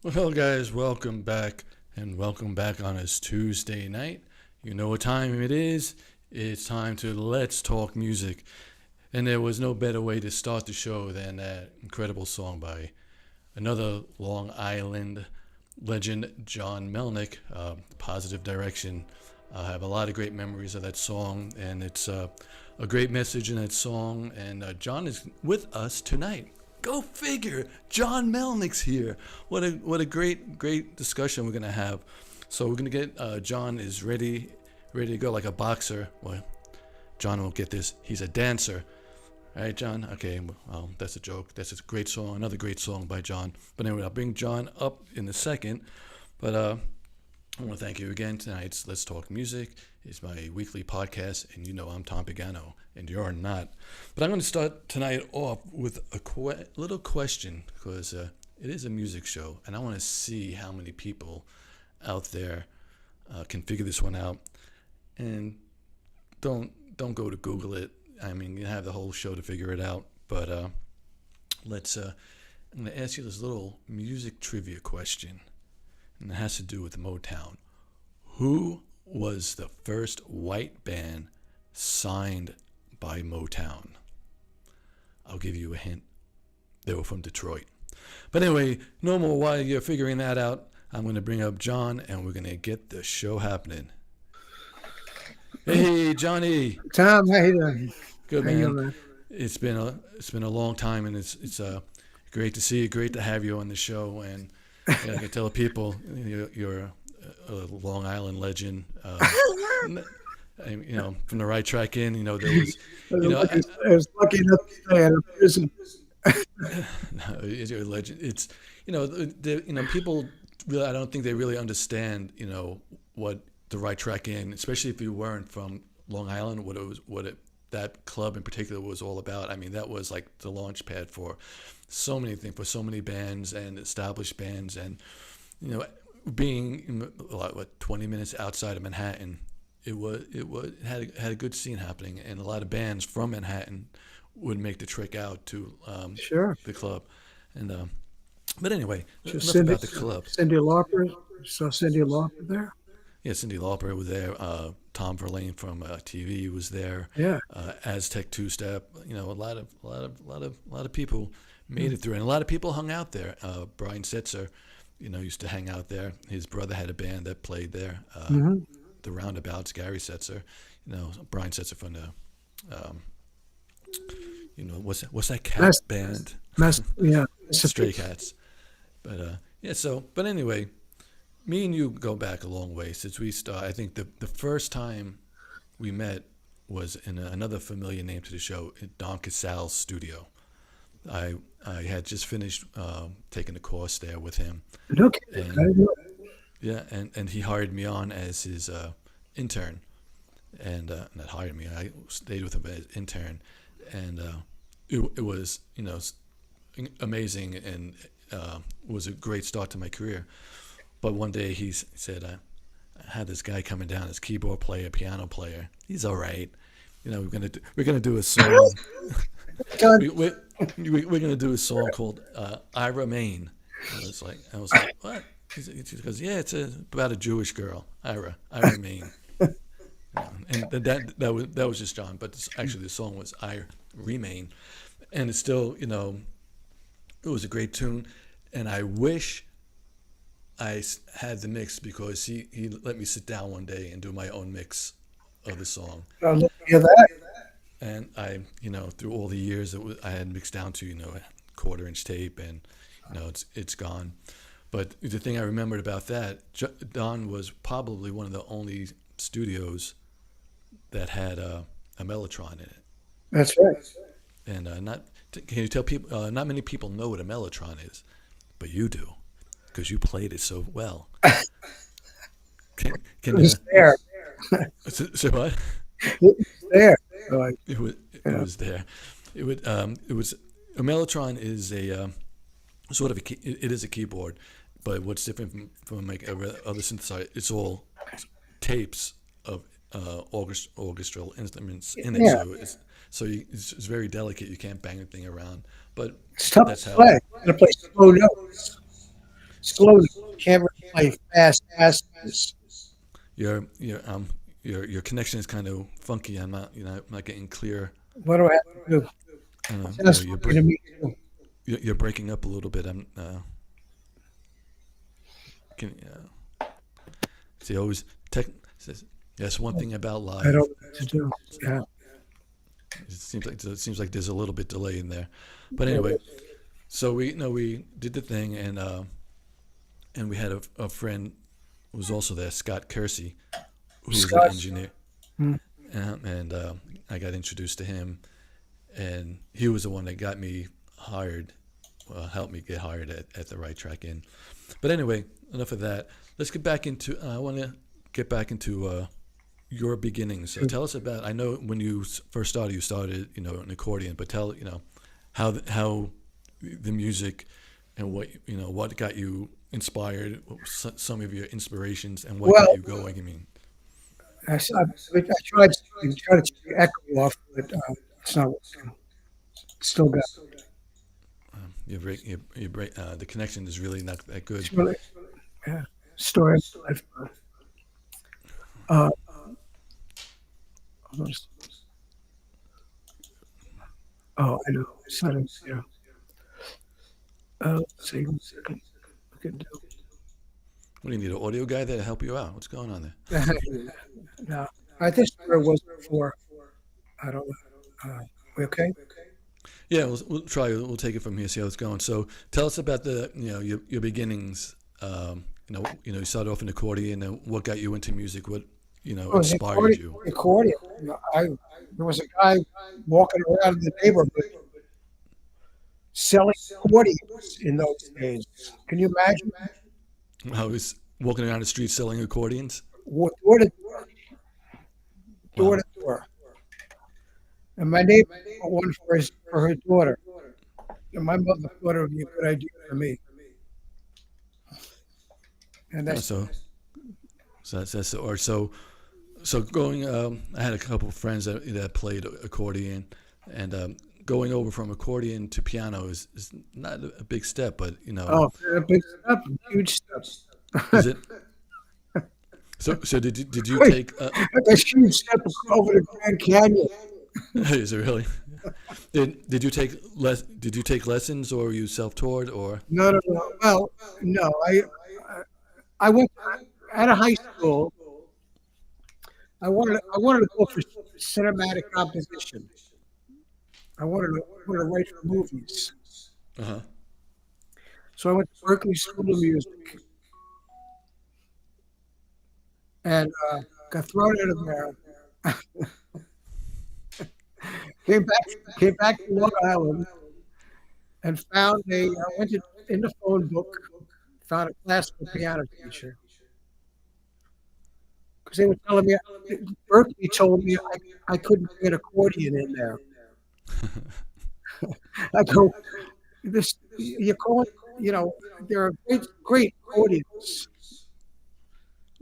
Well, guys, welcome back on this Tuesday night. You know what time it is? It's time to Let's Talk Music. And there was no better way to start the show than that incredible song by another Long Island legend, John Melnick, Positive Direction. I have a lot of great memories of that song, and it's a great message in that song. And John is with us tonight. Go figure. John Melnick's here. What a great discussion we're gonna have. So we're gonna get John is ready to go like a boxer. Well, John won't get this. He's a dancer. All right, John. Okay, well, that's a joke. That's a great song. Another great song by John. But anyway, I'll bring John up in a second. But I want to thank you again. Tonight's Let's Talk Music is my weekly podcast, and you know I'm Tom Pagano, and you're not. But I'm going to start tonight off with a little question, because it is a music show, and I want to see how many people out there can figure this one out. And don't go to Google it. I mean, you have the whole show to figure it out. But let's. I'm going to ask you this little music trivia question, and it has to do with Motown. Who was the first white band signed by Motown? I'll give you a hint. They were from Detroit. But anyway, no more while you're figuring that out. I'm going to bring up John, and we're going to get the show happening. Hey, Johnny. Tom, how you doing? Good, How you man. doing? It's been a long time, and it's great to see you. Great to have you on the show, and I can tell people you're a Long Island legend. From the right track in, there was, you know, I was lucky enough to stay at a prison. you're a legend. It's, people really, I don't think they really understand, what the right track in, especially if you weren't from Long Island, that club in particular was all about. I mean, that was like the launch pad for so many things, for so many bands and established bands, and you know, being 20 minutes outside of Manhattan, it had a good scene happening, and a lot of bands from Manhattan would make the trek out to Sure. the club, and but anyway, Just enough about the club. Cindy Lauper. Saw Cindy Lauper there. Yeah, Cindy Lauper was there. Tom Verlaine from TV was there. Yeah. Aztec Two Step. A lot of people made it through, and a lot of people hung out there. Brian Setzer, used to hang out there. His brother had a band that played there. hmm The Roundabouts, Gary Setzer. Brian Setzer from the, what's that cat Mass, band? yeah. Stray Cats. But but anyway, me and you go back a long way since we started. I think the first time we met was in another familiar name to the show, in Don Casal's studio. I I had just finished taking a course there with him, No kidding. I and didn't know. yeah, and he hired me on as his intern, and not hired me. I stayed with him as intern, and it was amazing, and was a great start to my career. But one day he said, I had this guy coming down, this keyboard player, piano player. He's all right. We're gonna do a song. God, We're gonna do a song called "I Remain." I was like, what? He goes, yeah, about a Jewish girl, I Remain. And that was just John, but actually the song was "I Remain," and it's still, it was a great tune, and I wish had the mix, because he let me sit down one day and do my own mix of the song. I'd love to hear that. And I, through all the years I had mixed down to, quarter-inch tape, and it's gone. But the thing I remembered about that, Don was probably one of the only studios that had a Mellotron in it. That's right. And not can you tell people? Not many people know what a Mellotron is, but you do, because you played it so well. Can, It can you? was there. So what? It was there. So It was there. It was a Mellotron is a sort of it is a keyboard, but what's different from like other synthesizer? It's all tapes of orchestral instruments in it, yeah. so it's very delicate. You can't bang the thing around, but It's tough that's to how. play. You gotta play slow notes. slowly. Can't really play fast passages. Your your um your connection is kind of funky. I'm not getting clear. What do I have to do? I don't know. Sounds funny to me too. You're breaking up a little bit. I'm can see always tech says that's one thing about I don't know live. what to do. Yeah. It seems like there's a little bit delay in there, but anyway. Yeah. So we did the thing and we had a friend who was also there, Scott Kersey, who was an Scott. engineer, Hmm. and I got introduced to him, and he was the one that got me hired, helped me get hired at the Right Track Inn. But anyway, enough of that. Let's get back into. I want to get back into your beginnings. So tell us about. I know when you first started, you started, an accordion, but tell how the music and what got you inspired, what were some of your inspirations, and what got Well, you going. I mean, I tried something, tried to take the echo off, but it's not working. Still got the connection is really not that good. it's really yeah, story of my life. Uh, hold on. Oh, I know. It's not in here. Let's see. One second. We can do. What do you need, an audio guy there to help you out? What's going on there? No, I think where it was before. I don't know. We okay? Yeah, we'll try. We'll take it from here. See how it's going. So tell us about your beginnings. You started off in accordion, and what got you into music? What Oh, inspired you? the accordion. There was a guy walking around the neighborhood selling accordions in those days. Can you imagine? I was walking around the street selling accordions. Door to door Wow. to door. And my neighbor bought one for her daughter. And my mother thought it would be a good idea for me. And Yeah, that's so that's or so going. I had a couple of friends that played accordion, and going over from accordion to piano is not a big step, but a big step, a huge step. is it? So did you Great. take? A huge step over the Grand Canyon. Is it really? Did you take Did you take lessons, or were you self-taught, or? No, no, no. Well, no. I went out of high school. I wanted to go for cinematic composition. I wanted to write for movies. Uh huh. So I went to Berkeley School of Music and got thrown out of there. Came back, came back to Long Island and found went in the phone book, found a classical piano teacher because they were telling me Berkeley told me I couldn't get accordion in there. I go, this you're calling, there are great accordions,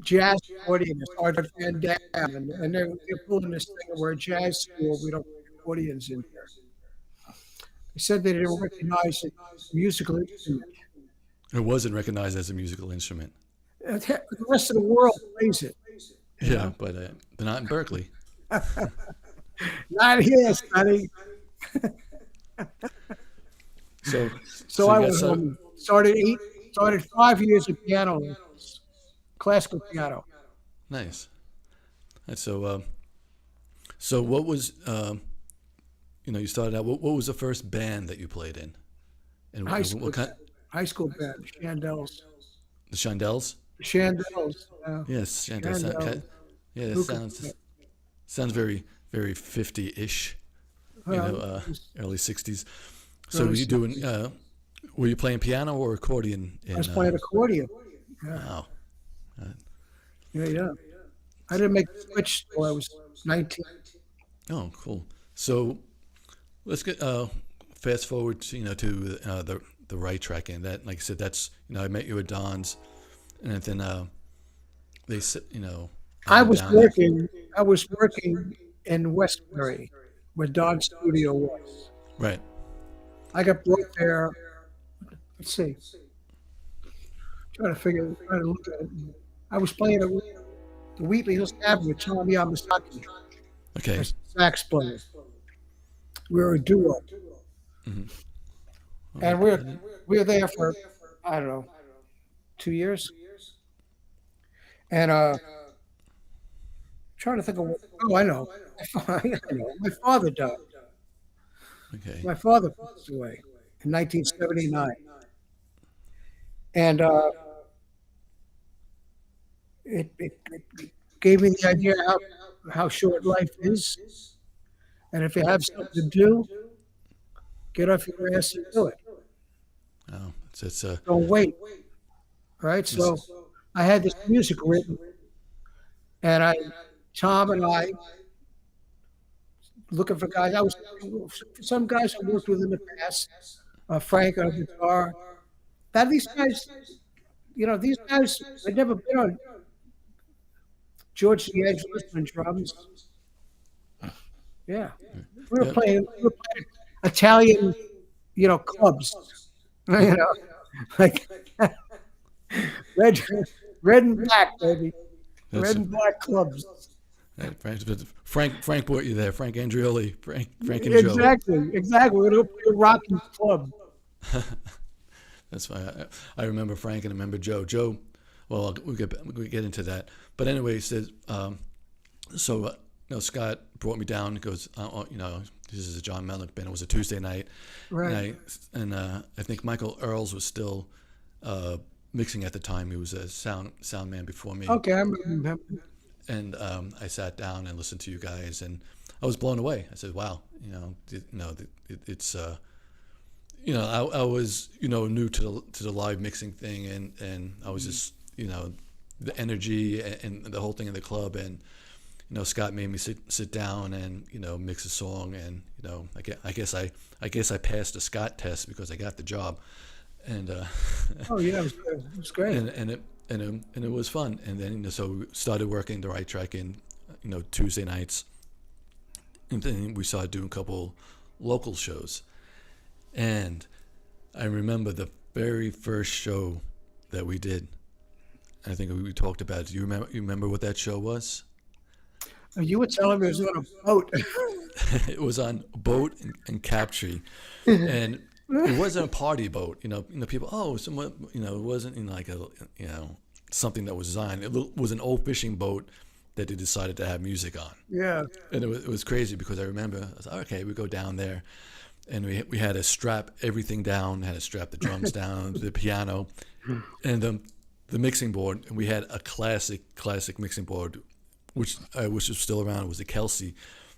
jazz accordionists, Art Van Dam, and they're pulling this thing where jazz school we don't put accordions in here. They said they didn't recognize it as a musical instrument. It wasn't recognized as a musical instrument. The rest of the world plays it, you Yeah, know. but they're not in Berkeley. Not here, Sonny. So So so I you got went so home, started 5 years of piano lessons, classical piano. nice. And so what was you started out. What was the first band that you played in, and High what school, kind? high school band, Chandels, The Shondells. Chandels, Yes, Chandels. Chandels. Yeah, it Who could sounds very very 50-ish. well, Early 60s. So were early you doing? 60s. Were you playing piano or accordion I in? was playing accordion. Yeah, Wow. Uh, yeah, yeah. I didn't make the switch till I was 19. oh, cool. So let's get fast forward to the right track, and that, like I said, that's I met you at Don's, and then they said I I went was down there. working. I was working in Westbury, where Don's studio was. Right. I got brought there. Let's see. trying to look at it. I was playing at the Wheatley Hills Tavern with Tom Yamasaki, a Okay. sax player. We were a duo, Hmm. Oh, and I didn't. we were there for I don't know 2 years, and trying to think of what. Oh, I know. I know. My father died. Okay. My father passed away in 1979, and it gave me the idea how short life is, and if you have something to do, get off your ass and do it. Oh, it's Don't wait. Right. it's, So I had this music written, and Tom and I, looking for guys. I was for some guys I worked with in the past. Frank on guitar. That these guys, these guys had never been on George D'Angelo's on drums. Yeah, yep. we were playing Italian, clubs. You know, like red, red and black, baby, That's red and black clubs. Frank brought you there. Frank Andrioli, Frank and Joe. Exactly, exactly. We're gonna play a Rocky's club. That's why I remember Frank and I remember Joe. Joe, well, we get into that. But anyway, he said, so Scott brought me down. He goes, this is a John Melnick band. It was a Tuesday night, and Right. I think Michael Earls was still mixing at the time. He was a sound man before me, Okay, I remember him. and I sat down and listened to you guys, and I was blown away. I said, "Wow, it's." I was new to the live mixing thing, and I was just the energy and the whole thing in the club, and Scott made me sit down and mix a song, and I guess I passed the Scott test because I got the job, and Oh yeah, it was good. It was great. and it was fun, and then so we started working the right track in Tuesday nights, and then we started doing a couple local shows. And I remember the very first show that we did. I think we talked about it. Do you remember what that show was? You were telling me it was on a boat. It was on a boat in Captree, and it wasn't a party boat. People. Oh, someone. It wasn't like a something that was designed. It was an old fishing boat that they decided to have music on, Yeah. and it was crazy because I remember I was like, okay, we go down there, and we had to strap everything down, had to strap the drums down, the piano, and the mixing board. And we had a classic mixing board, which I wish was still around. It was a Kelsey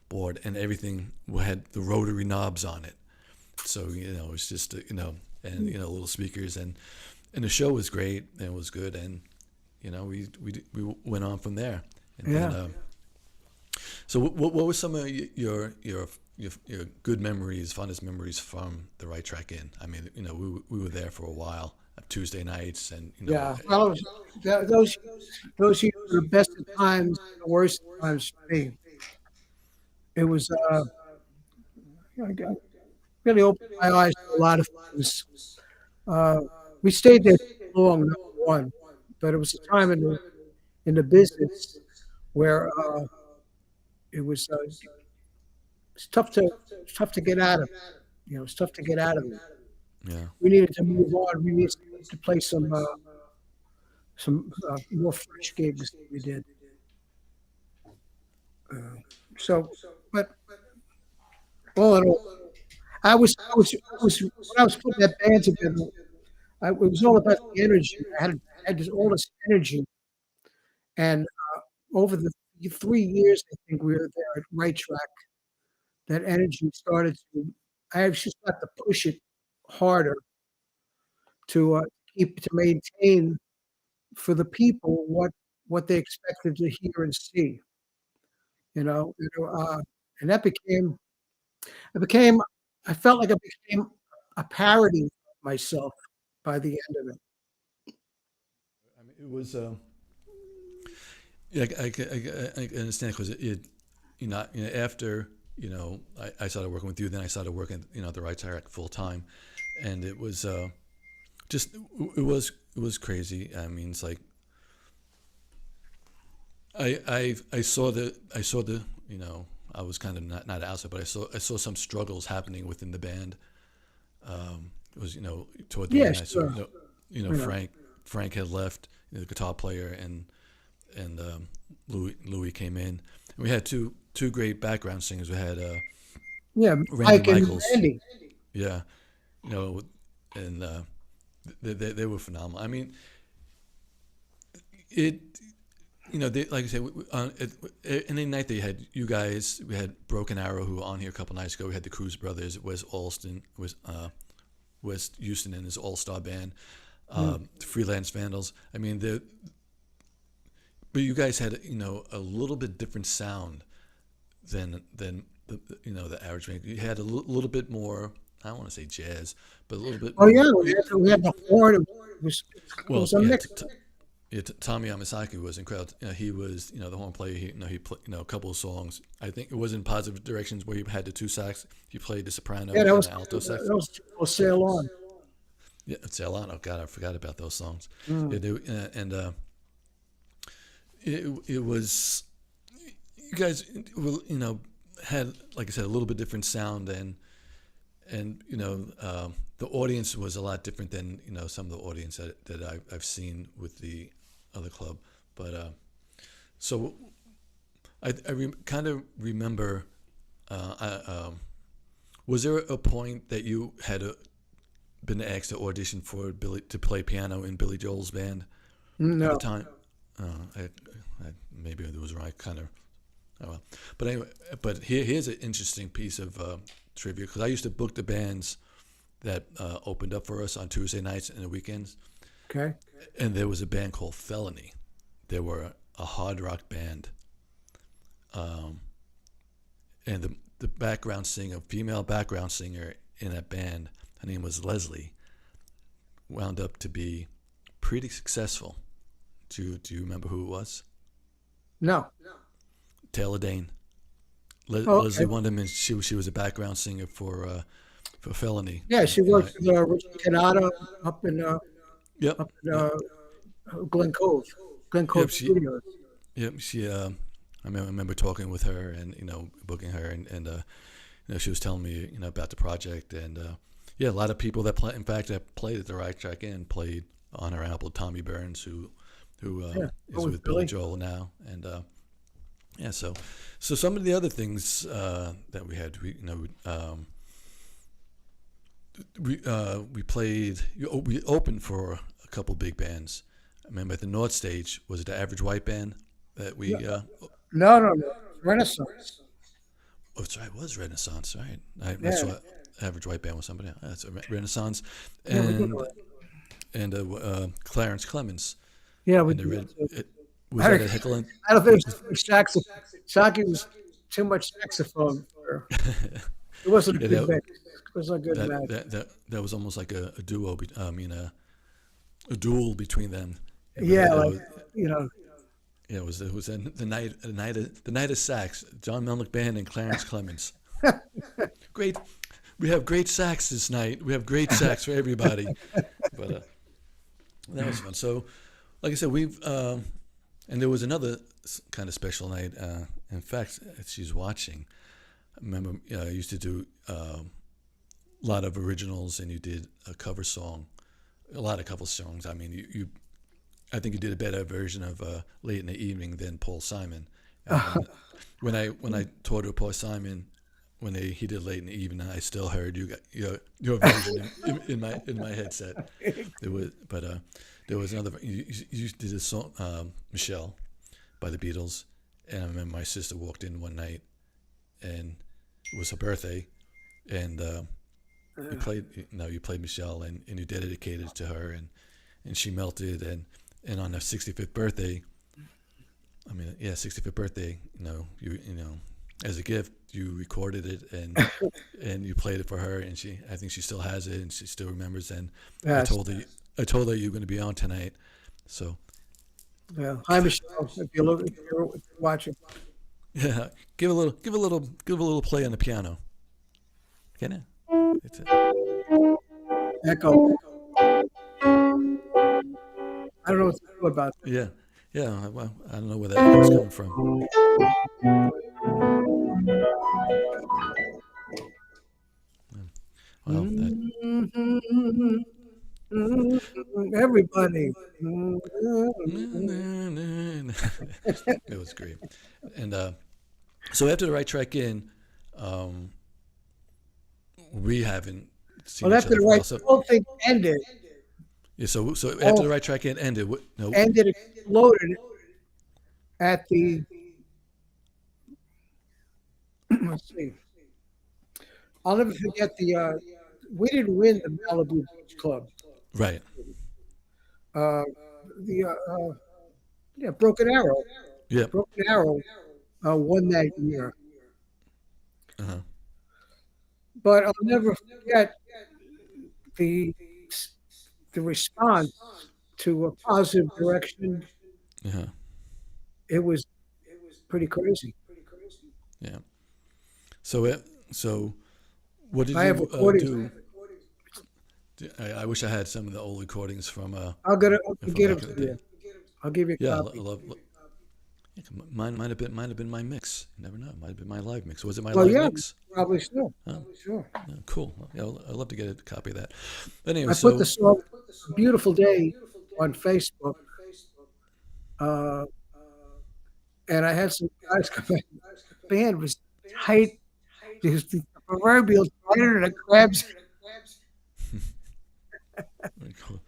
board, and everything had the rotary knobs on it. So it was just and little speakers, and the show was great and it was good, and we went on from there. And Yeah. then, so what were some of your good memories, fondest memories from the Right Track Inn? I mean, we were there for a while, Tuesday nights, and Yeah. Well, those years were the best of times, the worst of times for me. It was I got- really opened my eyes to a lot of things. Uh, we stayed there too long, number one, but it was a time in the business where it was it's tough to get out of. It's tough to get out of it. yeah, We needed to move on. We needed to play some more fresh gigs than we did. Uh, so, but all in all, when I was putting that band together. It was all about the energy. I had all this energy, and over the 3 years, I think we were there at Right Track. That energy started to. I actually started to push it harder to maintain for the people what they expected to hear and see. And that became. I became. I felt like I became a parody of myself by the end of it. I mean, it was. Yeah, I understand because after I started working with you, then I started working at the Right Track full time, and it was just it was crazy. I mean, it's like I saw the I was kind of not outside, but I saw some struggles happening within the band. It was toward the Yeah, end I saw sure. Yeah. Frank had left, the guitar player, and Louis came in. And we had two great background singers. We had Yeah, Randy Mike and Michaels, Randy. yeah, you know, and they were phenomenal. I mean, it they, like I said, any night they had you guys. We had Broken Arrow, who were on here a couple nights ago. We had the Cruz Brothers, West Houston and his All Star Band, Mm. the Freelance Vandals. I mean, but you guys had a little bit different sound than the average band. You had a little bit more. I don't want to say jazz, but a little bit Oh more. yeah, we had the horn. It Well, was a yeah, mix. Tommy Yamasaki was incredible. He was, the horn player. He played, a couple of songs. I think it was in Positive Directions where he had the two sax. He played the soprano Yeah, and the alto sax. was Sail On. Yeah, Sail On. Oh God, I forgot about those songs. Mm. Yeah, and it was you guys, had, like I said, a little bit different sound, and the audience was a lot different than some of the audience that I've seen with the other club. But so kind of remember. Was there a point that you had been asked to audition for Billy to play piano in Billy Joel's band at the No. time? Maybe it was right, kind of. Oh well. But anyway, here's an interesting piece of trivia, because I used to book the bands that opened up for us on Tuesday nights and the weekends, Okay. and there was a band called Felony. They were a hard rock band, and the background singer, female background singer in that band, her name was Leslie, wound up to be pretty successful. Do you remember who it was? No. Taylor Dane. Oh, Leslie okay. Wonderman. She was a background singer for Felony. Yeah, she worked with Richard Canada up in Yep. Yep. Glen Cove, Glen Yep. Cove Studios. Yep. I remember talking with her and booking her, and she was telling me about the project, and yeah, a lot of people that play. In fact, that played at the Right Track Inn played on her album. Tommy Burns, who Yeah, is with with Billy Billy. Joel now, and yeah. So some of the other things that we had, we played. We opened for a couple big bands. I remember at the North Stage, was it the Average White Band that we? No, no, no. Renaissance. Oh, sorry, it was Renaissance, right? I Yeah, saw Average White Band was somebody else. That's a Renaissance, yeah, we did. Clarence Clemens Yeah, we and the did. Red. Was that a Heckle and? I don't think it was too much saxophone. Saki was too much saxophone for. It wasn't a Yeah, good mix. It was a good match. that was almost like a duo. I mean, a duel between them. Yeah, That like was, you know, yeah, it was the night of sax. John Melnick Band and Clarence Clemens. Great, we have great sax this night. We have great sax for everybody. But that was fun. So, like I said, and there was another kind of special night. In fact, she's watching. I remember I used to do a lot of originals, and you did a cover song, a lot of cover songs. I mean, I think you did a better version of "Late in the Evening" than Paul Simon. And when I toured with Paul Simon, when he did "Late in the Evening," I still heard your version in my headset. There was another. You did a song, Michelle, by the Beatles, and I remember my sister walked in one night, and it was her birthday, and you played Michelle, and you dedicated it to her, and she melted, and on her 65th birthday, 65th birthday, as a gift, you recorded it, and you played it for her, and I think she still has it, and she still remembers. And yes. I told her you were going to be on tonight, so Yeah. Hi, Michelle. If you're watching. yeah, give a little play on the piano. Can you? It's Echo. I don't know what to do about Yeah, yeah. Well, I don't know where that was coming from. Well, that that. Everybody. it was great. And so after the right track in, um, we haven't seen Well, each after other the for a right, while. So the whole thing ended. yeah, so after All the right track in ended, no, ended exploded at the. Let's see. I'll never forget the. We didn't win the Malibu Beach Club. right, Uh, the yeah, Broken Arrow. yeah, Broken Arrow won that year. uh-huh, But I'll never forget the the response to a positive direction. uh-huh, It was pretty crazy. yeah. So so what did I have you recordings. do? I wish I had some of the old recordings I'll from get them back in to the day. you. I'll give you a Yeah, copy. yeah, mine might have been my mix. You never know. It might have been my live mix. Was it my Well, live yeah, mix? probably so. Oh, Sure. yeah, cool. Yeah, I'd love to get a copy of that. But anyway, I put the so song "A Beautiful Day" on Facebook, uh, and I had some guys come in. The band was tight. It was the proverbial tighter than a crab's. cool.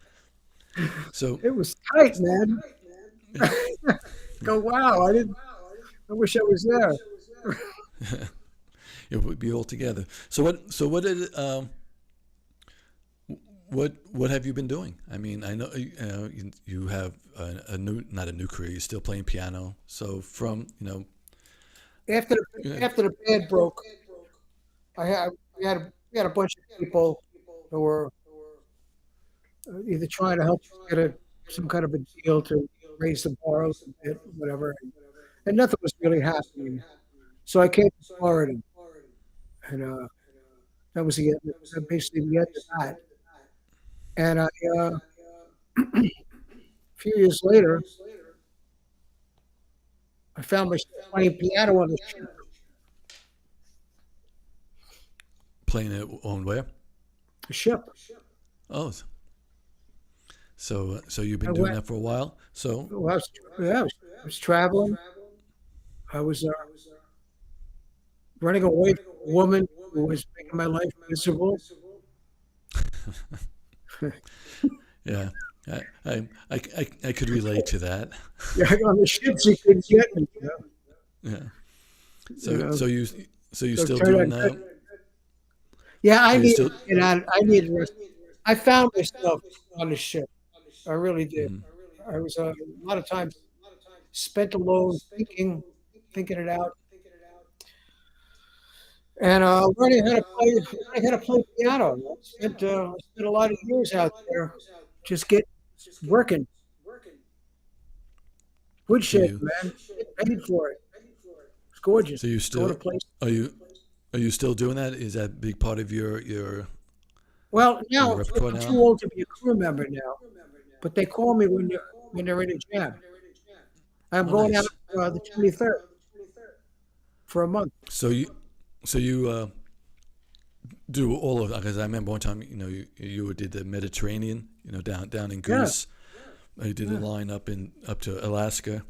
So It was tight, man. yeah, Go, wow! I didn't. I wish I was there. it would be all together. So what did what have you been doing? I mean, I know you have a new not a new career. You're still playing piano. So from After yeah, after the band broke, we had a bunch of people who were either trying to help us get some kind of a deal to raise the bar a little bit, whatever, and nothing was really happening. So I came to Florida, and that was the end, basically the end of that. And a few years later, I found myself playing piano on playing it on where? the ship. Oh, so you've I been doing went, that for a while. So well, yeah, I was traveling. I was running away from a woman who was making my life miserable. yeah, I could relate to that. Yeah, on the ship she couldn't get me. Yeah. You So know, so you so it still turned out doing good. Yeah, so I you needed still to get out. I needed rest. I found myself on the ship. I really did. mhm. I was a lot of times spent alone thinking it out, and learning how to play piano. I spent a lot of years out there just working So woodshed, you man. Get paid for it. It's gorgeous. so you Going still to places. are you are you still doing that? Is that a big part of Well, now your repertoire I'm now? too old to be a crew member now, but they call me when they're in a jam. I'm Oh, going out nice. the 23rd for a month. So you do all of because I remember one time you did the Mediterranean down in Yeah, Greece. You did the yeah, line up to Alaska.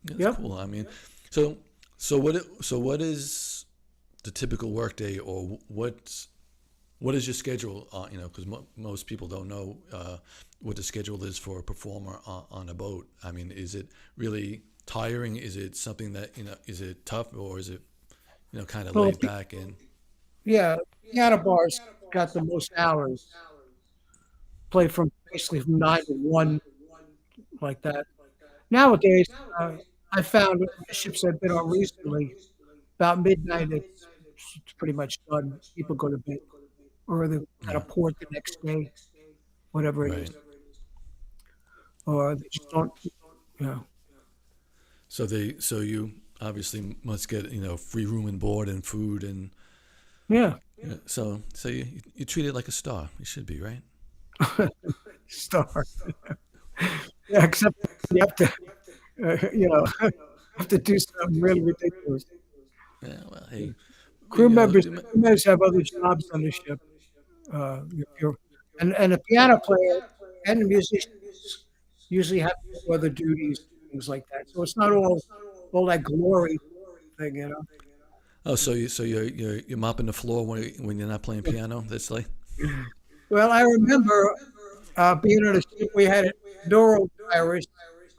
Yeah, that's yep. cool. I mean, so so what is the typical workday or what is your schedule? Because most people don't know what the schedule is for a performer on a boat. I mean, is it really tiring? Is it something that is it tough or is it kind of Well, laid back and yeah, piano bars got the most hours. Play from basically from 9 to 1, like that. Nowadays, uh, I found the ships I've been on recently, about midnight, it's pretty much done. People go to bed, or they got yeah, to port the next day, whatever it is, right? or they just don't. You know, So you obviously must get free room and board and food and yeah, so you treat it like a star. You should be right. star. Yeah, except you have to, you know, have to do something really ridiculous. Yeah, well, hey, Crew you know, members, crew members have other jobs on the ship. If you're, and a piano player and musicians usually have to do other duties, things like that. So it's not all that glory thing, you know. oh, so you're mopping the floor when you're not playing piano. That's like, Well, I remember being on a ship. We had a norovirus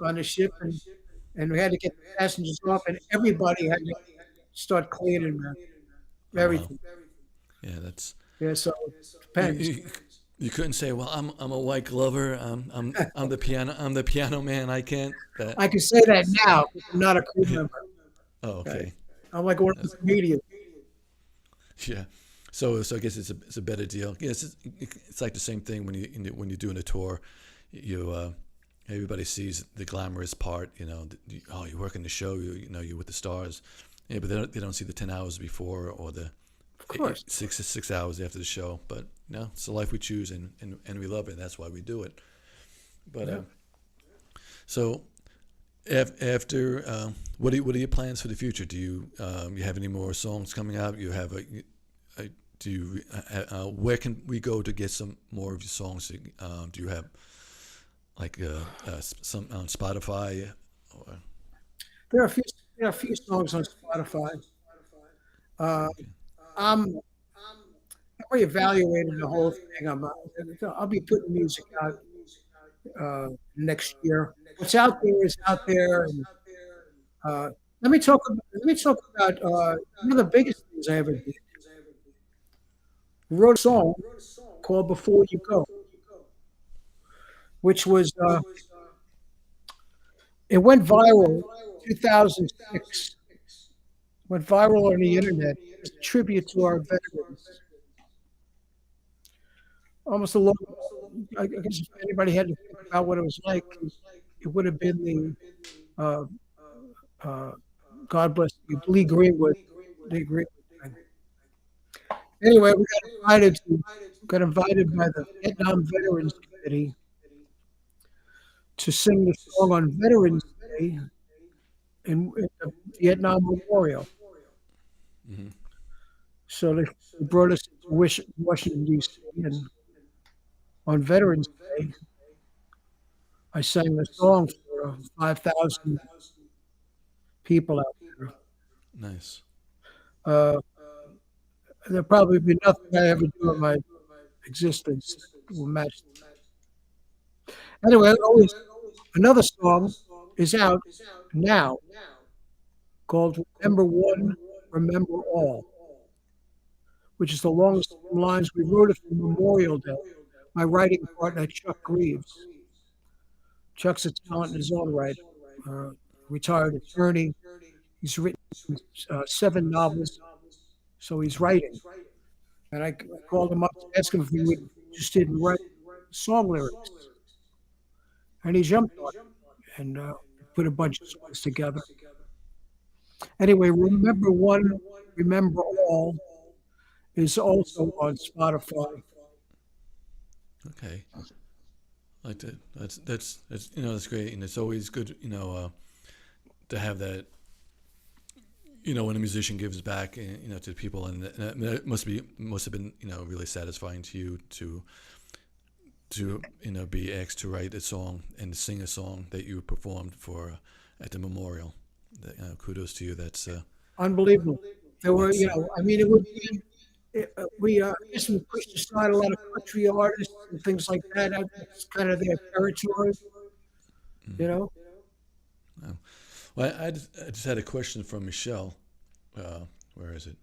on the ship, and we had to get the passengers off, and everybody had to start cleaning oh wow, everything. yeah, that's Yeah, so it you, depends. you, you couldn't say, well, I'm a white glover. I'm the piano man. I can't that. I can say that now because I'm not a crew member. Oh, Okay, okay. I'm like one of the That's, comedians. yeah. So I guess it's a better deal. Yeah, it's like the same thing when you're doing a tour, you everybody sees the glamorous part. Oh, you're working the show. You're with the stars. Yeah, but they don't see the 10 hours before or the Of course. 6 hours after the show. But it's the life we choose and we love it. That's why we do it. But Yeah. so after what are your plans for the future? Do you have any more songs coming out? You have a do you where can we go to get some more of your songs? Do you have like some on Spotify? Or, There are a few there are a few songs on Spotify. Uh, I'm reevaluating the whole thing. I'll be putting music out next year. What's out there is out there, and uh, let me talk about one of the biggest things I ever did. Wrote a yeah. song called "Before You Go," which was it went viral 2006. Went viral on the internet. It's a tribute to our veterans. Almost a long. I guess if anybody had to think about what it was like, it would have been the uh, uh, God bless you, Lee Greenwood. Lee Greenwood thing. Anyway, we got invited by the Vietnam Veterans Committee to sing the song on Veterans Day in the Vietnam Memorial. Hmm. So they brought us to Washington D.C. and on Veterans Day, I sang the song for 5,000 people out there. Nice. Uh, there'll probably be nothing I ever do in my existence that will match. Anyway, always another song is out now called "Remember One, Remember All," which is the longest lines. We wrote it for Memorial Day. My writing partner Chuck Greaves. Chuck's a talent in his own right. Uh, Retired attorney. He's written 7 novels, so he's writing. And I called him up to ask him if he would interested in write song lyrics, and he jumped on it and put a bunch of songs together. Anyway, remember one, remember all is also on Spotify. Okay. Like that. That's that's great, and it's always good to have that when a musician gives back to the people, and that must have been really satisfying to you to be asked to write a song and to sing a song that you performed for at the memorial. Kudos to you. Unbelievable. There were, That's I mean, it would be. I guess we pushed aside a lot of country artists and things like that. That's kind of their territory, you know. wow. Well, I just had a question from Michelle. Where is it?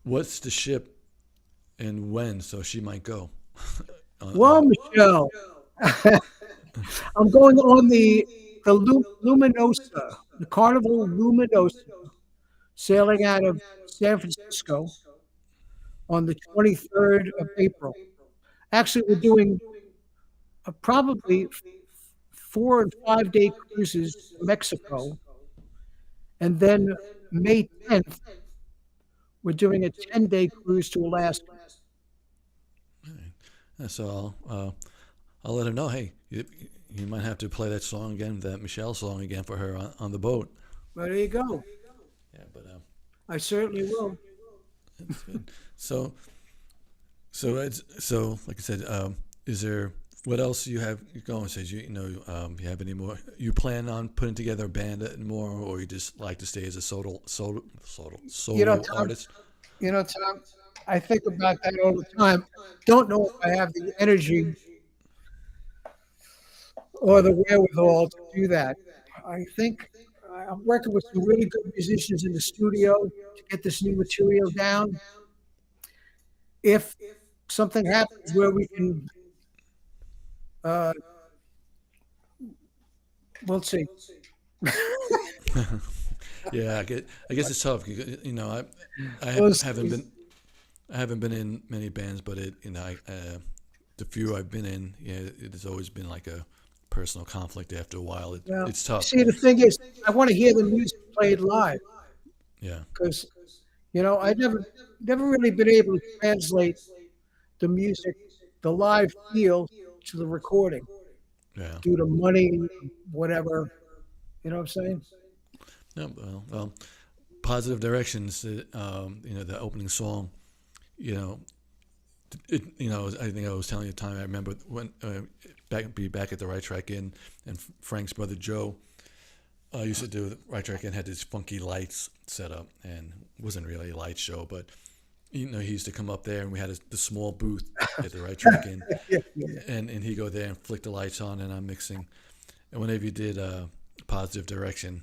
What's the ship and when? So she might go. Well, Michelle, I'm going on the Luminosa, the Carnival Luminosa, sailing out of San Francisco on the 23rd of April. Actually, we're doing probably 4 and 5 day cruises to Mexico, and then May 10th, we're doing a 10-day cruise to Alaska. All right. So I'll let her know. Hey, you might have to play that song again, that Michelle song again for her on the boat. But there you go. Yeah, but I certainly will. it's good. So like I said, is there what else you have going? Says you have any more? You plan on putting together a band more, or you just like to stay as a You know, solo Tom. artist? Tom. I think about that all the time. Don't know if I have the energy or Yeah, the wherewithal to do that. I think I'm working with some really good musicians in the studio to get this new material down. If something happens where we can, uh, we'll see. yeah. I guess it's tough. We'll haven't see. been I haven't been in many bands, but the few I've been in, yeah, it has always been like a personal conflict. After a while, Well, it's tough. see, the thing is, I want to hear the music played live Yeah, because I never really been able to translate the music, the live feel to the recording yeah. due to money, whatever. You know what I'm saying? Yeah, positive directions. The opening song. You know, I think I was telling you the time. I remember when back at the Right Track Inn, and Frank's brother Joe used to do the Right Track Inn had these funky lights set up, and it wasn't really a light show, but he used to come up there, and we had the small booth at the Right Track Inn, Yeah, yeah. and he'd go there and flick the lights on, and I'm mixing, and whenever you did positive direction,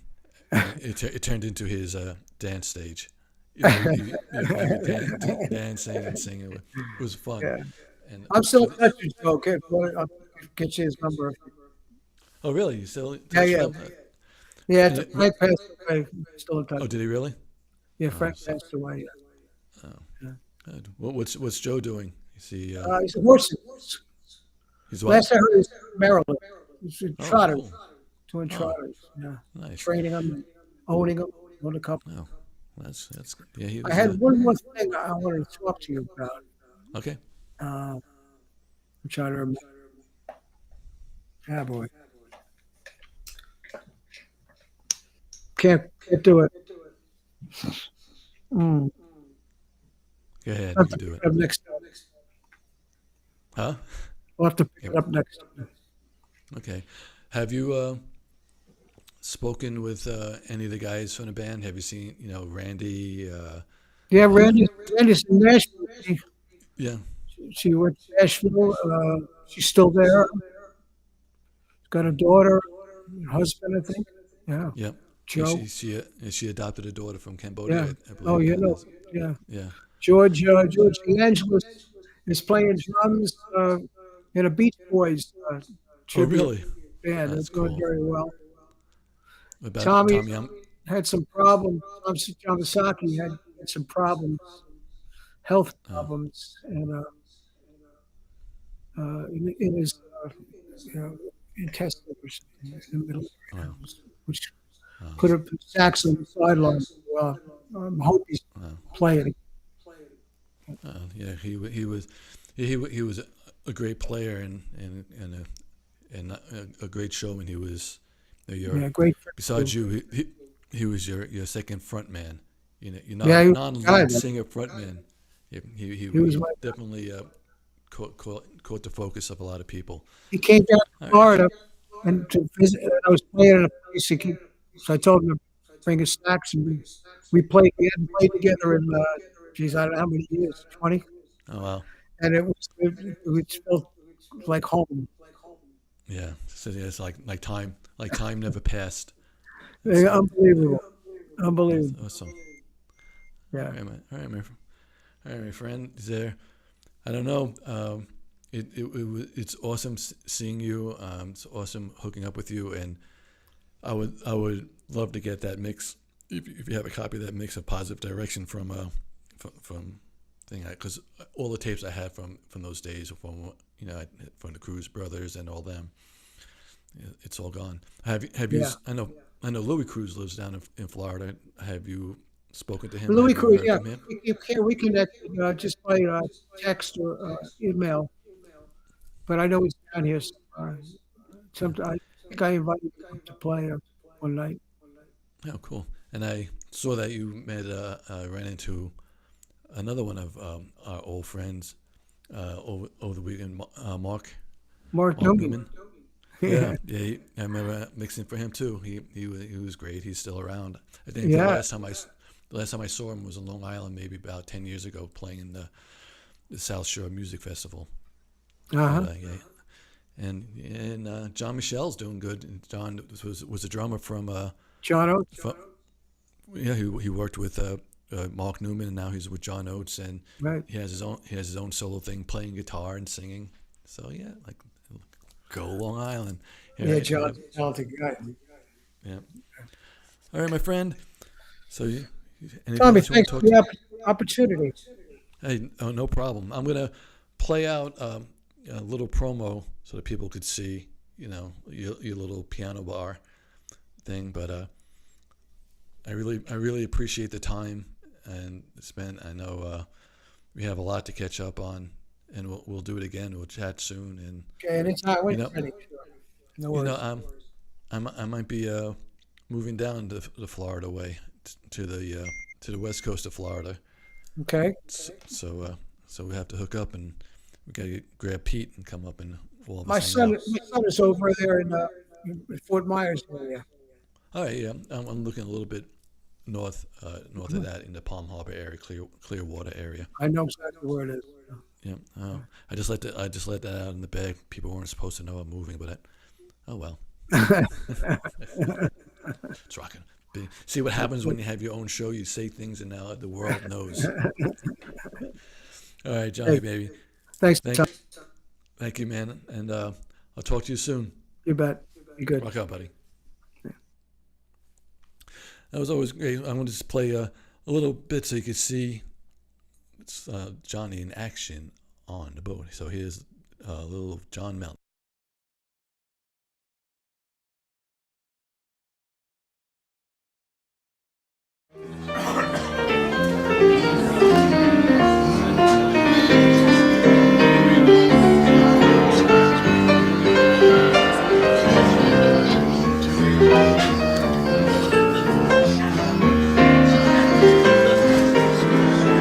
it turned into his dance stage. He would dancing and singing. It was fun. Yeah. And I'm still in touch with Joe. Okay, I'll get you his number. oh, really? You still in Yeah, touch with yeah, him? yeah. And it, Frank passed away. Still in touch. oh, did he really? Yeah, Oh, Frank so, passed away. oh, Yeah. good. What's Joe doing? Is he? He's a horse. He's what? Last I heard, he's in Maryland. He's in Oh, trotters, cool. doing Oh, trotters. Yeah, nice. training them, owning them, on a couple. Oh, that's good. Yeah, he I was. had one more thing I wanted to talk to you about. Okay. I'm trying to remember. Ah, boy, can't do it. Mm. Go ahead. I'll You have can to do pick it. it up next time. Huh? I'll have to pick Yep. it up next time. Okay. Have you spoken with any of the guys from the band? Have you seen Randy? Yeah, Uh, Randy's in Nashville. yeah. She went to Nashville. She's still there. Got a daughter, husband, I think. Yeah, Yep. Yeah, Joe. she adopted a daughter from Yeah. Cambodia, I Oh, believe. Yeah. yeah. Yeah. George Angelis is playing drums in a Beach Boys Oh, tribute really? band. They're That's doing cool. very well. About Tommy Tom Yum. had some problems. Tom Yamasaki had some problems, health Oh, problems, and in his intestine or something in the middle of the oh, house, which oh, put Sachs on the sideline. Well, I hope he's oh. playing. Yeah, he was a great player and a great showman. He was your Yeah, great friend besides too. you, he was your second front man. Your Yeah, he was my guy, non-lead man. singer front man. He was He my definitely caught the focus of a lot of people. He came down to All right. Florida and to visit. And I was playing in a place. So I told him to bring his snacks, and we played. We hadn't played together in, geez, I don't know how many years, 20, Oh wow. and it felt like home. Yeah. So yeah, it's like time never passed. That's Yeah, unbelievable, that's unbelievable. awesome. Yeah, All right, my friend. Is there? I don't know. It's awesome seeing you. It's awesome hooking up with you, and I would love to get that mix. If you have a copy of that mix of Positive Direction from thing, because all the tapes I had from those days from the Cruz brothers and all them, it's all gone. Have you? yeah. I know Louis Cruz lives down in Florida. Have you spoken to him? Louis Have you Cruz, heard yeah. from him? We connected just by text or email. but I know he's down here somewhere. Yeah. I think I invited him up to play one night. Oh, cool. And I saw that you ran into another one of our old friends over the weekend, Mark Mark Newman. Newman. Yeah, Yeah. I remember mixing for him too. He was great. He's still around. I think Yeah. the last time I saw him was in Long Island, maybe about 10 years ago, playing in the South Shore Music Festival. But Uh-huh. yeah, and John Michelle's doing good. And John was a drummer John Oates. from yeah, he worked with Mark Newman, and now he's with John Oates, and Right. he has his own solo thing, playing guitar and singing. So yeah, like go Long Island. All Yeah, right, John's a talented guy. yeah. All right, my friend. So anything Tommy, else you want thanks to for talk to? the opportunity. Hey, oh, no problem. I'm gonna play out a little promo so that people could see, your little piano bar thing. But I really appreciate the time and spent. I know we have a lot to catch up on, and we'll do it again. We'll chat soon, and Okay, and it's not you when know, you're ready. Sure. No you know, worries. I might be moving down to the Florida way to the west coast of Florida. Okay. So we have to hook up, and we gotta grab Pete and come up, and all of My us hang son, out. my son is over there in Fort Myers area. All right, yeah, I'm looking a little bit north of that in the Palm Harbor area, Clearwater area. I know exactly where it is. Yeah. I just let that out in the bag. People weren't supposed to know I'm moving, but oh well. It's rocking. See what happens when you have your own show. You say things, and now the world knows. All right, Johnny, Hey, baby. thanks, Tom. Thank, thank you, man. And I'll talk to you soon. You bet. Be good. Rock out, buddy. That was always great. I'm going to just play a little bit so you can see Johnny in action on the boat. So here's a little John Melton.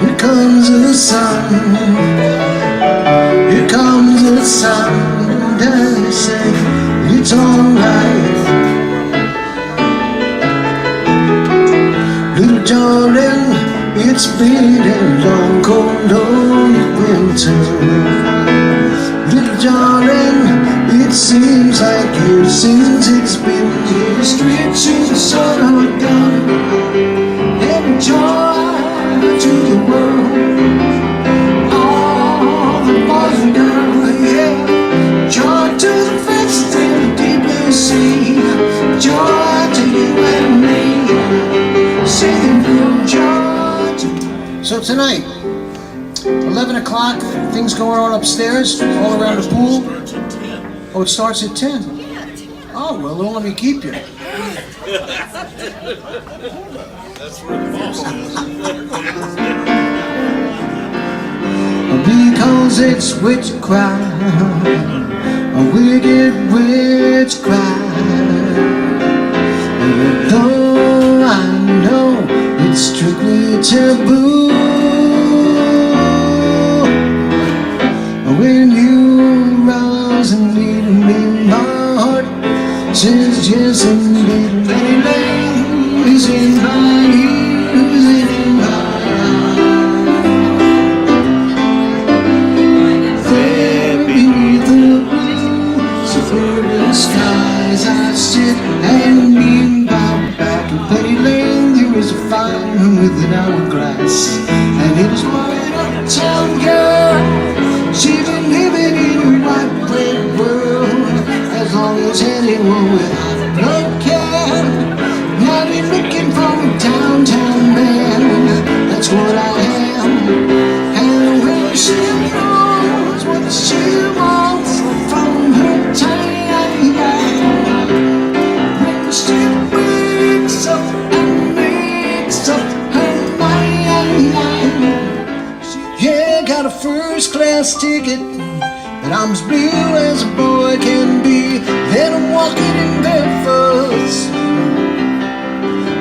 Here comes the sun, here comes the sun, and I say it's alright. Little darling, it's been a long, cold, lonely winter. Little darling, it seems like years since it's been here. Streets in the sun are gone, and joy to the world. All the boys and girls, yeah. Joy to the fish in the deep blue sea. Joy to you and me. Singing for joy to. So tonight, 11 o'clock, things going on upstairs, all around the pool. Oh, it starts at 10. Oh, well, don't let me keep you. Because it's witchcraft, a wicked witchcraft. Though I know it's strictly taboo. When you rise and lead me, my heart says yes indeed. Many ladies in my ears in my there beneath the blue suburban skies I sit and lean my back. In Penny Lane there is a fountain with an hourglass, and it is my uptown girl. She's been living in a white bread world as long as anyone without blood can. I've been looking for a downtown man, that's what I am. And when she knows what she wants from her tiny hand, when she wakes up and makes up her mind, yeah, got a first class ticket and I'm as blue as a boy can be. Then I'm walking in Memphis,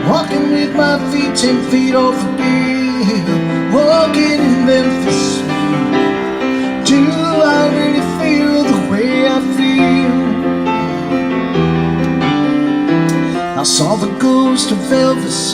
walking with my feet 10 feet off the beat. Walking in Memphis, do I really feel the way I feel? I saw the ghost of Elvis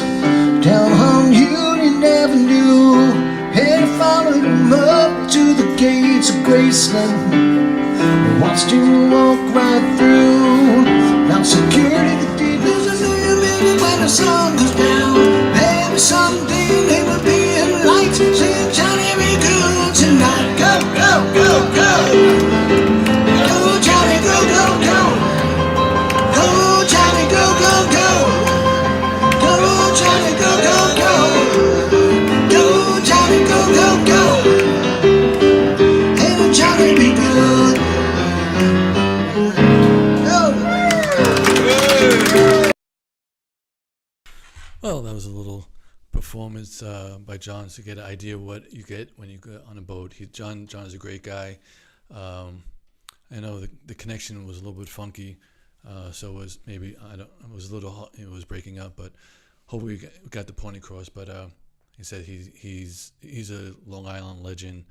down on Union Avenue, and I followed him up to the gates of Graceland. I watched him walk right through. Now security the deep is a million when the sun goes down. Maybe someday they will be in lights saying Johnny be good tonight. Go, go, go, go. Go Johnny, go, go, go. Go Johnny, go, go, go. Go Johnny, go, go, go. Go Johnny, go, go, go. Hey Johnny be good. Well, that was a little performance by John to get an idea of what you get when you go on a boat. John is a great guy. I know the connection was a little bit funky, so it was maybe it was a little it was breaking up, but hopefully we got the point across. But he said he's a Long Island legend.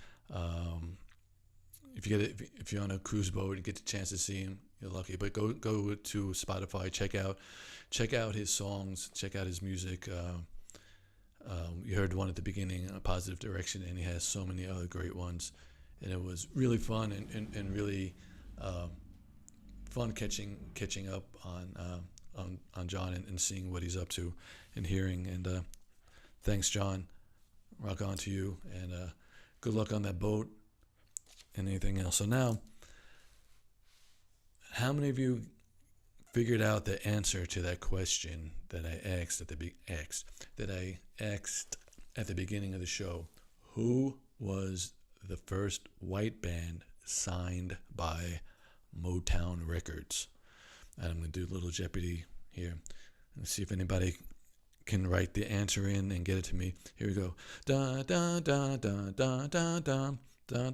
If you're on a cruise boat and get the chance to see him, you're lucky. But go to Spotify, check out his songs, check out his music. You heard one at the beginning, A Positive Direction, and he has so many other great ones. And it was really fun and really fun catching up on John and seeing what he's up to and hearing. And thanks, John. Rock on to you, and good luck on that boat and anything else. So now, how many of you figured out the answer to that question that I asked at the beginning of the show? Who was the first white band signed by Motown Records? And I'm going to do a little Jeopardy here and see if anybody can write the answer in and get it to me. Here we go. Da da da da da da da. Yeah, I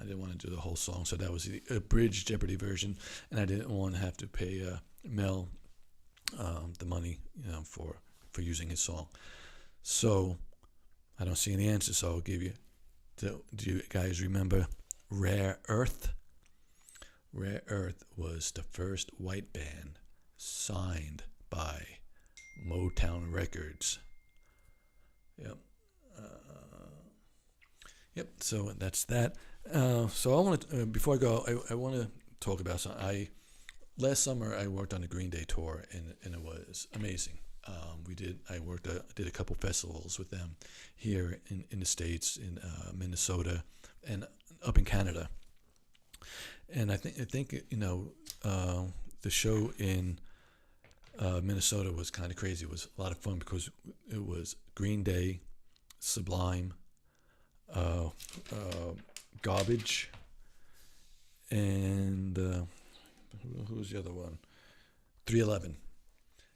didn't want to do the whole song, so that was the abridged Jeopardy version, and I didn't want to have to pay Mel the money, for using his song. So I don't see any answers, so I'll give you. Do you guys remember Rare Earth? Rare Earth was the first white band signed by Motown Records. Yep. Yep. So that's that. So I want to before I go, I want to talk about something. Last summer I worked on a Green Day tour, and it was amazing. I did a couple festivals with them here in the States, in Minnesota, and up in Canada. And I think the show in Minnesota was kind of crazy. It was a lot of fun because it was Green Day, Sublime, Garbage, and who was the other one? 311.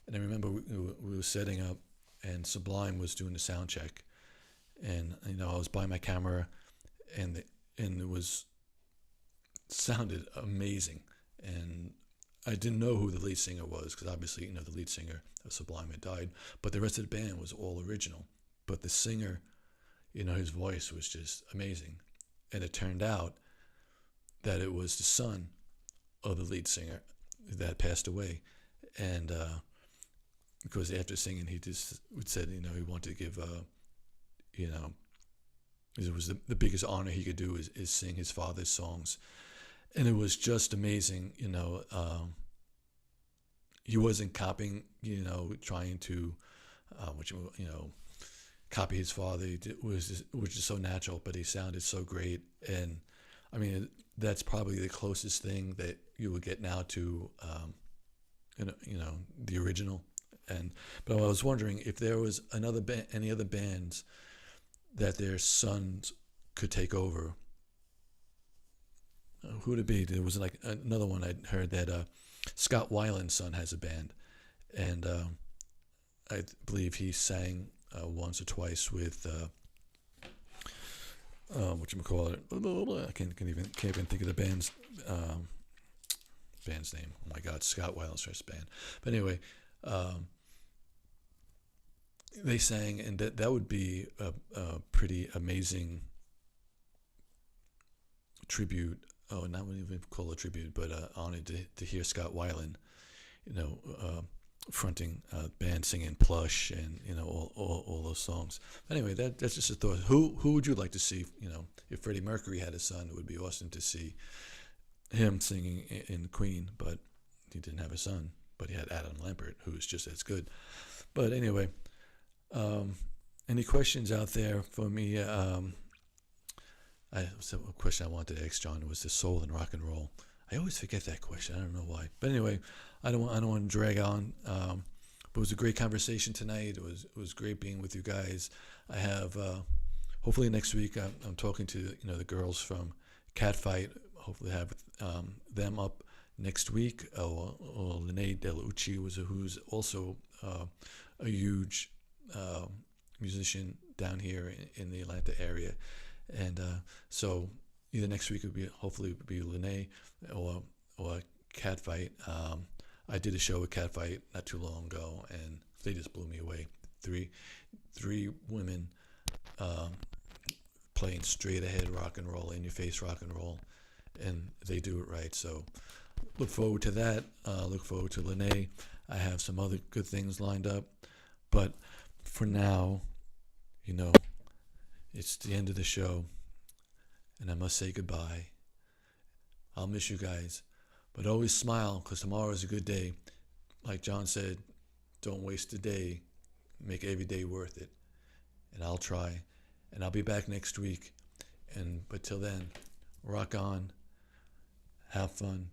And I remember we were setting up, and Sublime was doing the sound check, and I was by my camera, and it was sounded amazing, and I didn't know who the lead singer was because obviously the lead singer of Sublime had died, but the rest of the band was all original. But the singer, his voice was just amazing, and it turned out that it was the son of the lead singer that passed away, and because after singing, he just said he wanted to give it was the biggest honor he could do is sing his father's songs, and it was just amazing. He wasn't copying, trying to copy his father. It was just so natural, but he sounded so great. And I mean, that's probably the closest thing that you would get now to the original. But I was wondering if there was any other bands that their sons could take over. Who would it be? There was like another one I'd heard that Scott Weiland's son has a band, and I believe he sang once or twice with whatchamacallit, I can't even think of the band's name. Oh my God, Scott Weiland's first band. But anyway, they sang, and that would be a pretty amazing tribute. Oh, not even call it a tribute, but honored to hear Scott Weiland, fronting band singing Plush and all those songs. Anyway, that's just a thought. Who would you like to see? If Freddie Mercury had a son, it would be awesome to see him singing in Queen, but he didn't have a son. But he had Adam Lambert, who's just as good. But anyway, any questions out there for me? A question I wanted to ask John was the soul and rock and roll. I always forget that question. I don't know why. But anyway, I don't want to drag on. But it was a great conversation tonight. It was great being with you guys. I have hopefully next week I'm talking to the girls from Catfight. Hopefully have them up next week. Or Lene Delucci who's also a huge musician down here in the Atlanta area, and so either next week hopefully be Lene or Catfight. I did a show with Catfight not too long ago, and they just blew me away. Three women playing straight ahead rock and roll, in your face rock and roll, and they do it right. So look forward to that. Look forward to Lene. I have some other good things lined up, but for now, it's the end of the show, and I must say goodbye. I'll miss you guys, but always smile, because tomorrow is a good day. Like John said, don't waste a day. Make every day worth it. And I'll try, and I'll be back next week. But till then, rock on, have fun,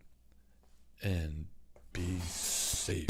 and be safe.